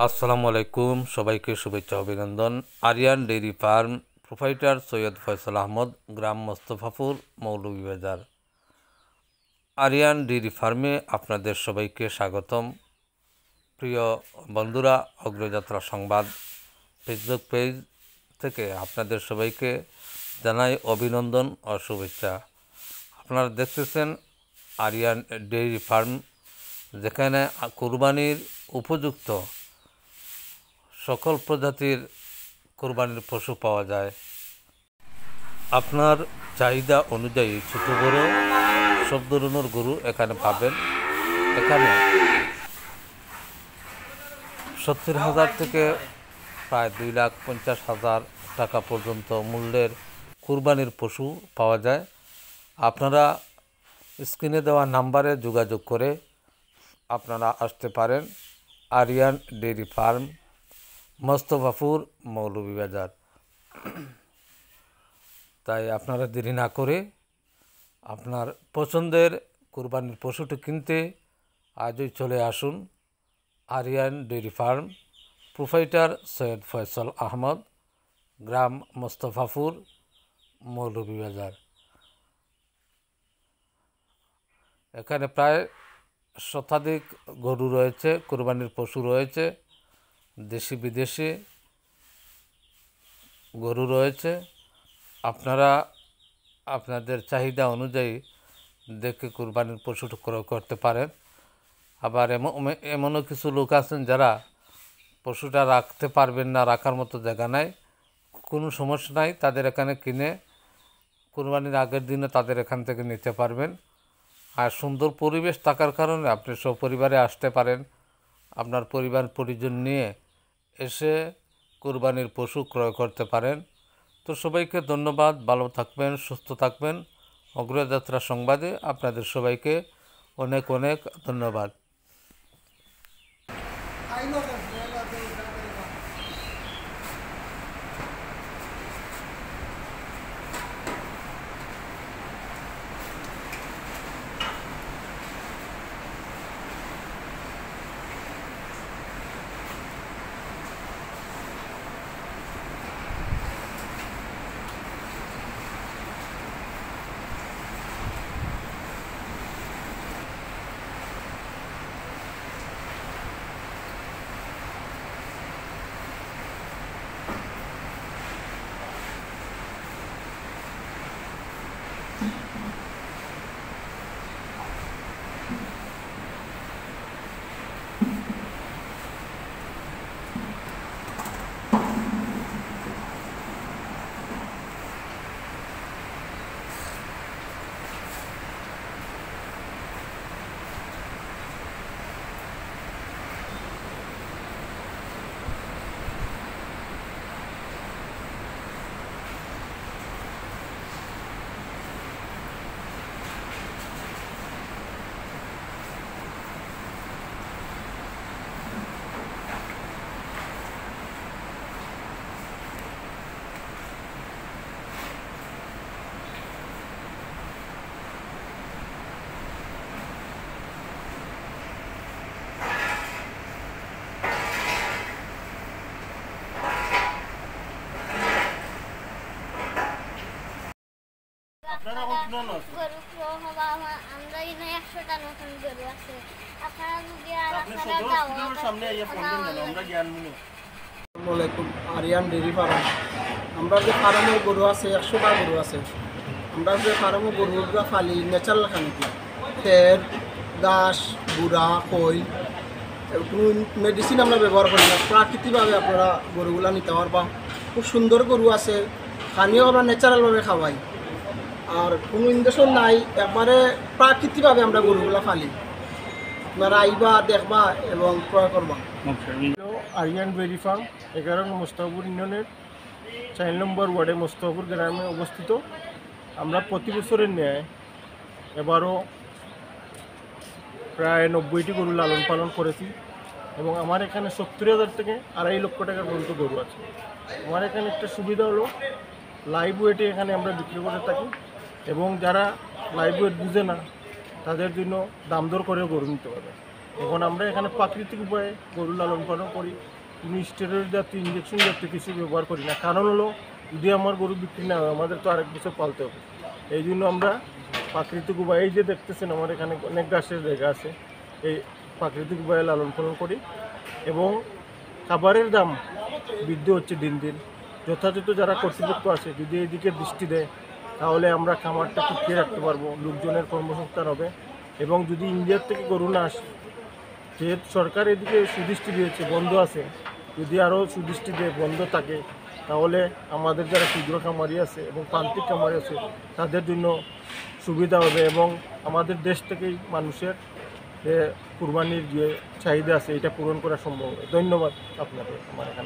আসসালামু আলাইকুম, সবাইকে শুভেচ্ছা অভিনন্দন। Aryan dairy farm, proprietor Syed Faisal Ahmed, গ্রাম মোস্তফাপুর, মৌলভীবাজার। আরিয়ান ডেইরি ফার্মে আপনাদের সবাইকে স্বাগতম। প্রিয় বন্ধুরা, অগ্রযাত্রা সংবাদ ফেসবুক পেজ থেকে আপনাদের সবাইকে জানাই অভিনন্দন ও শুভেচ্ছা। আপনারা দেখতেছেন আরিয়ান ডেইরি ফার্ম, যেখানে কুরবানির উপযুক্ত সকল প্রজাতির কোরবানির পশু পাওয়া যায়। আপনার চাহিদা অনুযায়ী ছোটো বড়ো সব ধরনের গরু এখানে পাবেন। এখানে 70,000 থেকে প্রায় 2,50,000 টাকা পর্যন্ত মূল্যের কুরবানির পশু পাওয়া যায়। আপনারা স্ক্রিনে দেওয়া নাম্বারে যোগাযোগ করে আপনারা আসতে পারেন। Ariyan dairy farm, Mostafapur, Moulvibazar. তাই আপনারা দেরি না করে আপনার পছন্দের কুরবানির পশুটি কিনতে আজই চলে আসুন Aryan dairy farm, proprietor Syed Faisal Ahmed, গ্রাম মোস্তফাপুর, মৌলভীবাজার। এখানে প্রায় শতাধিক গরু রয়েছে, কুরবানির পশু রয়েছে, দেশি বিদেশি গরু রয়েছে। আপনারা আপনাদের চাহিদা অনুযায়ী দেখে কুরবানির পশুটা ক্রয় করতে পারেন। আবার এমনও কিছু লোক আছেন যারা পশুটা রাখতে পারবেন না, রাখার মতো জায়গা নাই, কোনো সমস্যা নাই, তাদের এখানে কিনে কুরবানির আগের দিনে তাদের এখান থেকে নিতে পারবেন। আর সুন্দর পরিবেশ থাকার কারণে আপনি সপরিবারে আসতে পারেন, আপনার পরিবার পরিজন নিয়ে এসে কুরবানির পশু ক্রয় করতে পারেন। তো সবাইকে ধন্যবাদ, ভালো থাকবেন, সুস্থ থাকবেন। অগ্রযাত্রা সংবাদে আপনাদের সবাইকে অনেক অনেক ধন্যবাদ। গরু ক্রয় হওয়া আমরা এখানে 100টা নতুন গরু আছে। আপনারা যদি আর আপনারা আসসালামু আলাইকুম। আরিয়ান ডেইরি ফার্ম, আমরা যে ফার্মের গরু আছে 100টা গরু আছে। আমরা যে ফার্মের গরুগুলো ফালি ন্যাচারাল খানিকি ফের ঘাস গুঁড়া কই, কোনো মেডিসিন আমরা ব্যবহার করি না, প্রাকৃতিকভাবে আপনারা গরুগুলা নিতে পারবা। খুব সুন্দর গরু আছে, খানিও আমরা ন্যাচারালভাবে খাওয়াই, আর কোনো ইঞ্জেকশন নাই, একবারে প্রাকৃতিকভাবে আমরা গরুগুলা ফালি। আপনারা আইবা, দেখবা এবং ক্রয় করবা। আরিয়ান ডেইরি ফার্ম 11 নং মোস্তফাপুর ইউনিয়নের 4 নম্বর ওয়ার্ডে মোস্তফাপুর গ্রামে অবস্থিত। আমরা প্রতি বছরের ন্যায় এবারও প্রায় 90টি গরু লালন পালন করেছি এবং আমার এখানে 70,000 থেকে 2.5 লক্ষ টাকা পর্যন্ত গরু আছে। আমার এখানে একটা সুবিধা হলো লাইভ ওয়েটে এখানে আমরা বিক্রি করে থাকি এবং যারা লাইভ ওয়েট বুঝে না তাদের জন্য দাম দর করে গরু নিতে পারবে। এখন আমরা এখানে প্রাকৃতিক উপায়ে গরু লালন পালন করি, কোনো স্টেরয়েড জাতীয় ইঞ্জেকশন জাতীয় কিছু ব্যবহার করি না। কারণ হলো যদি আমার গরু বিক্রি না হয় আমাদের তো আরেক বছর পালতে হবে। এই জন্য আমরা প্রাকৃতিক উপায়ে, এই যে দেখতেছেন আমার এখানে অনেক গাছের জায়গা আছে, এই প্রাকৃতিক উপায়ে লালন পালন করি। এবং খাবারের দাম বৃদ্ধি হচ্ছে দিন দিন। যথাযথ যারা কর্তৃপক্ষ আছে যদি এদিকে দৃষ্টি দেয় তাহলে আমরা খামারটা টিকিয়ে রাখতে পারবো, লোকজনের কর্মসংস্থান হবে। এবং যদি ইন্ডিয়ার থেকে গরু না আসে, যেহেতু সরকার এদিকে সুদৃষ্টি দিয়েছে, বন্ধ আছে, যদি আরও সুদৃষ্টি দিয়ে বন্ধ থাকে তাহলে আমাদের যারা ক্ষুদ্র খামারি আছে এবং প্রান্তিক খামারি আছে তাদের জন্য সুবিধা হবে এবং আমাদের দেশ থেকেই মানুষের কুরবানির যে চাহিদা আছে এটা পূরণ করা সম্ভব হবে। ধন্যবাদ আপনাকে আমার এখানে।